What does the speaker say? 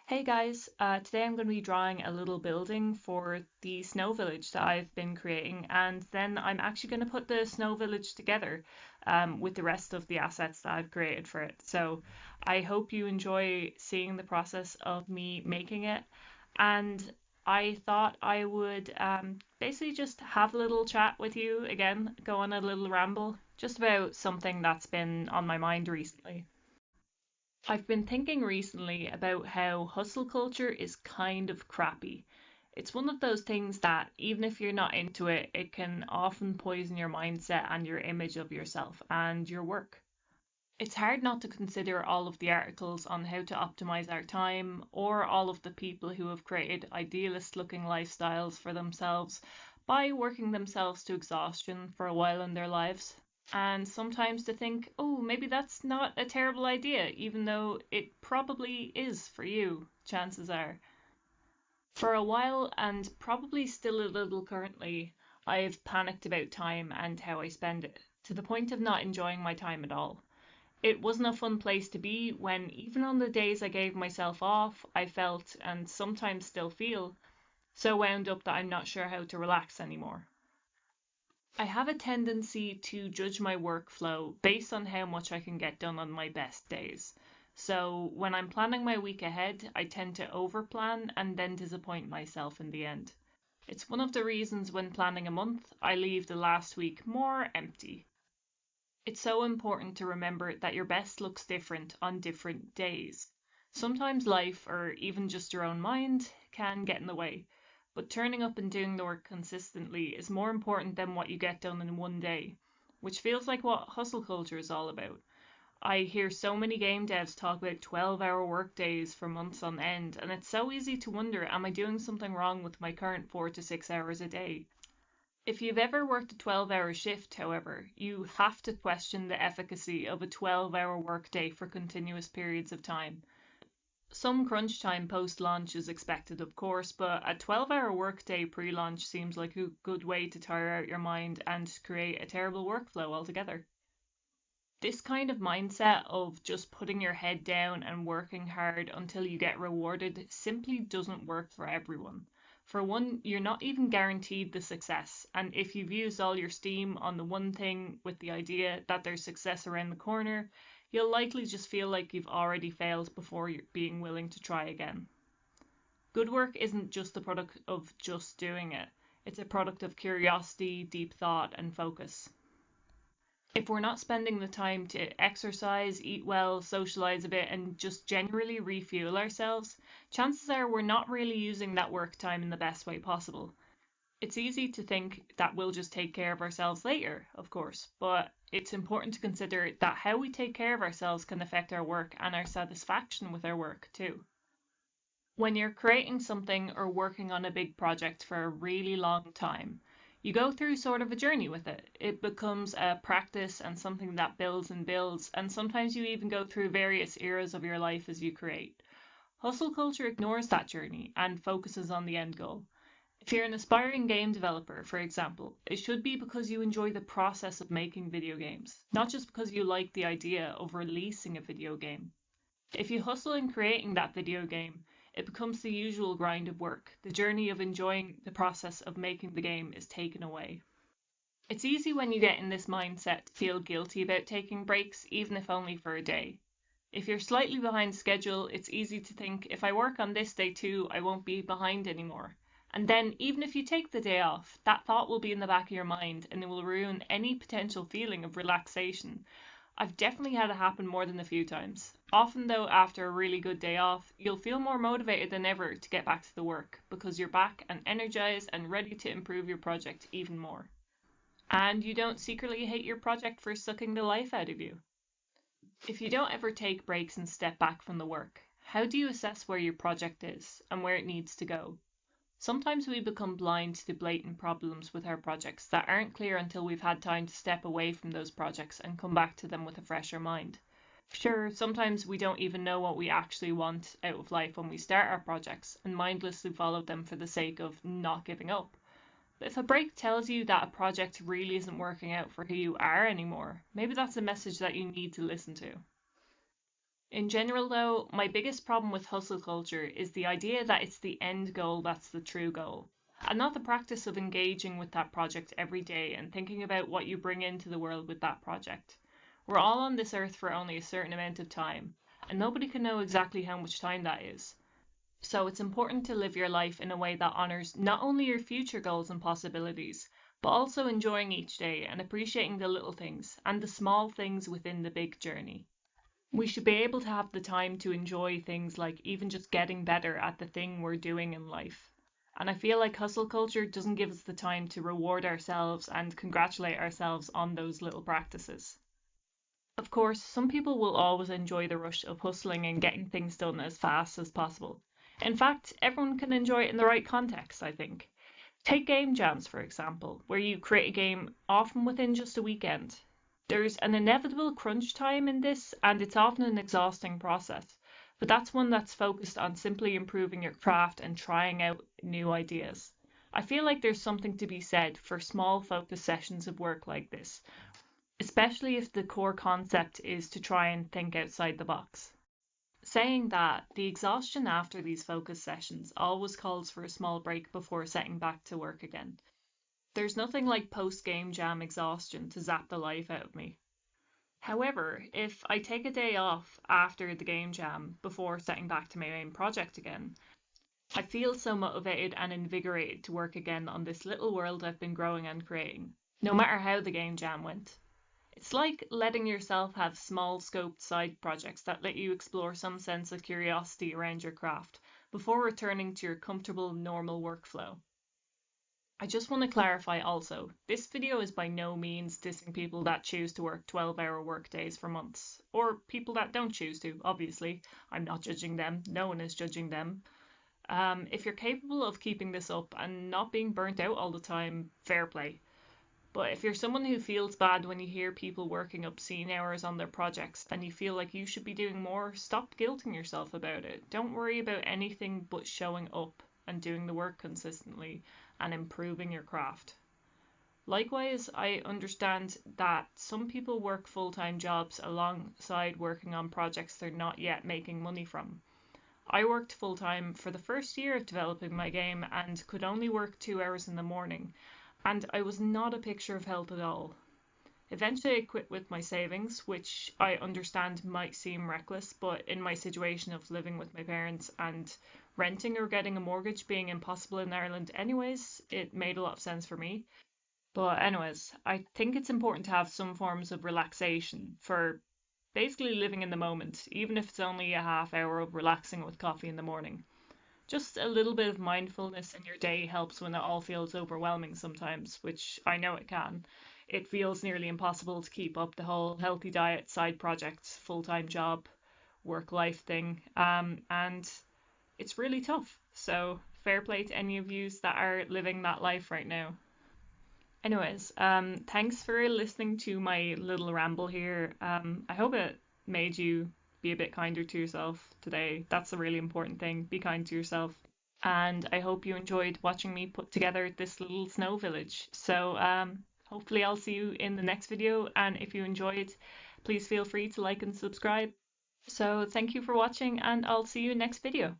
Hey guys, today I'm going to be drawing a little building for the snow village that I've been creating, and then I'm actually going to put the snow village together with the rest of the assets that I've created for it. So I hope you enjoy seeing the process of me making it, and I thought I would basically just have a little chat with you again, go on a little ramble just about something that's been on my mind recently. I've been thinking recently about how hustle culture is kind of crappy. It's one of those things that, even if you're not into it, it can often poison your mindset and your image of yourself and your work. It's hard not to consider all of the articles on how to optimize our time, or all of the people who have created idealist looking lifestyles for themselves by working themselves to exhaustion for a while in their lives. And sometimes to think, oh, maybe that's not a terrible idea, even though it probably is for you, chances are. For a while, and probably still a little currently, I've panicked about time and how I spend it, to the point of not enjoying my time at all. It wasn't a fun place to be when, even on the days I gave myself off, I felt, and sometimes still feel, so wound up that I'm not sure how to relax anymore. I have a tendency to judge my workflow based on how much I can get done on my best days. So when I'm planning my week ahead, I tend to overplan and then disappoint myself in the end. It's one of the reasons when planning a month, I leave the last week more empty. It's so important to remember that your best looks different on different days. Sometimes life, or even just your own mind, can get in the way, but turning up and doing the work consistently is more important than what you get done in one day, which feels like what hustle culture is all about. I hear so many game devs talk about 12-hour work days for months on end, and it's so easy to wonder, am I doing something wrong with my current 4 to 6 hours a day? If you've ever worked a 12-hour shift, however, you have to question the efficacy of a 12-hour workday for continuous periods of time. Some crunch time post-launch is expected, of course, but a 12-hour workday pre-launch seems like a good way to tire out your mind and create a terrible workflow altogether. This kind of mindset of just putting your head down and working hard until you get rewarded simply doesn't work for everyone. For one, you're not even guaranteed the success, and if you've used all your steam on the one thing with the idea that there's success around the corner, you'll likely just feel like you've already failed before you're being willing to try again. Good work isn't just the product of just doing it, it's a product of curiosity, deep thought, and focus. If we're not spending the time to exercise, eat well, socialize a bit, and just generally refuel ourselves, chances are we're not really using that work time in the best way possible. It's easy to think that we'll just take care of ourselves later, of course, but it's important to consider that how we take care of ourselves can affect our work and our satisfaction with our work too. When you're creating something or working on a big project for a really long time, you go through sort of a journey with it. It becomes a practice and something that builds and builds, and sometimes you even go through various eras of your life as you create. Hustle culture ignores that journey and focuses on the end goal. If you're an aspiring game developer, for example, it should be because you enjoy the process of making video games, not just because you like the idea of releasing a video game. If you hustle in creating that video game, it becomes the usual grind of work. The journey of enjoying the process of making the game is taken away. It's easy when you get in this mindset to feel guilty about taking breaks, even if only for a day. If you're slightly behind schedule, it's easy to think if I work on this day too, I won't be behind anymore. And then, even if you take the day off, that thought will be in the back of your mind and it will ruin any potential feeling of relaxation. I've definitely had it happen more than a few times. Often, though, after a really good day off, you'll feel more motivated than ever to get back to the work because you're back and energized and ready to improve your project even more. And you don't secretly hate your project for sucking the life out of you. If you don't ever take breaks and step back from the work, how do you assess where your project is and where it needs to go? Sometimes we become blind to blatant problems with our projects that aren't clear until we've had time to step away from those projects and come back to them with a fresher mind. Sure, sometimes we don't even know what we actually want out of life when we start our projects and mindlessly follow them for the sake of not giving up. But if a break tells you that a project really isn't working out for who you are anymore, maybe that's a message that you need to listen to. In general, though, my biggest problem with hustle culture is the idea that it's the end goal that's the true goal, and not the practice of engaging with that project every day and thinking about what you bring into the world with that project. We're all on this earth for only a certain amount of time, and nobody can know exactly how much time that is. So it's important to live your life in a way that honors not only your future goals and possibilities, but also enjoying each day and appreciating the little things and the small things within the big journey. We should be able to have the time to enjoy things like even just getting better at the thing we're doing in life. And I feel like hustle culture doesn't give us the time to reward ourselves and congratulate ourselves on those little practices. Of course, some people will always enjoy the rush of hustling and getting things done as fast as possible. In fact, everyone can enjoy it in the right context, I think. Take game jams, for example, where you create a game often within just a weekend. There's an inevitable crunch time in this, and it's often an exhausting process, but that's one that's focused on simply improving your craft and trying out new ideas. I feel like there's something to be said for small focus sessions of work like this, especially if the core concept is to try and think outside the box. Saying that, the exhaustion after these focus sessions always calls for a small break before setting back to work again. There's nothing like post game jam exhaustion to zap the life out of me. However, if I take a day off after the game jam before setting back to my main project again, I feel so motivated and invigorated to work again on this little world I've been growing and creating, no matter how the game jam went. It's like letting yourself have small scoped side projects that let you explore some sense of curiosity around your craft before returning to your comfortable normal workflow. I just want to clarify also, this video is by no means dissing people that choose to work 12-hour workdays for months, or people that don't choose to, obviously. I'm not judging them, no one is judging them. If you're capable of keeping this up and not being burnt out all the time, fair play. But if you're someone who feels bad when you hear people working obscene hours on their projects and you feel like you should be doing more, stop guilting yourself about it. Don't worry about anything but showing up and doing the work consistently and improving your craft. Likewise, I understand that some people work full-time jobs alongside working on projects they're not yet making money from. I worked full-time for the first year of developing my game and could only work 2 hours in the morning, and I was not a picture of health at all. Eventually, I quit with my savings, which I understand might seem reckless, but in my situation of living with my parents and renting or getting a mortgage being impossible in Ireland anyways, it made a lot of sense for me. But anyways, I think it's important to have some forms of relaxation for basically living in the moment, even if it's only a half hour of relaxing with coffee in the morning. Just a little bit of mindfulness in your day helps when it all feels overwhelming sometimes, which I know it can. It feels nearly impossible to keep up the whole healthy diet, side projects, full-time job, work-life thing, and it's really tough. So fair play to any of yous that are living that life right now. Anyways, thanks for listening to my little ramble here. I hope it made you be a bit kinder to yourself today. That's a really important thing. Be kind to yourself. And I hope you enjoyed watching me put together this little snow village. So hopefully I'll see you in the next video. And if you enjoyed, please feel free to like and subscribe. So thank you for watching, and I'll see you next video.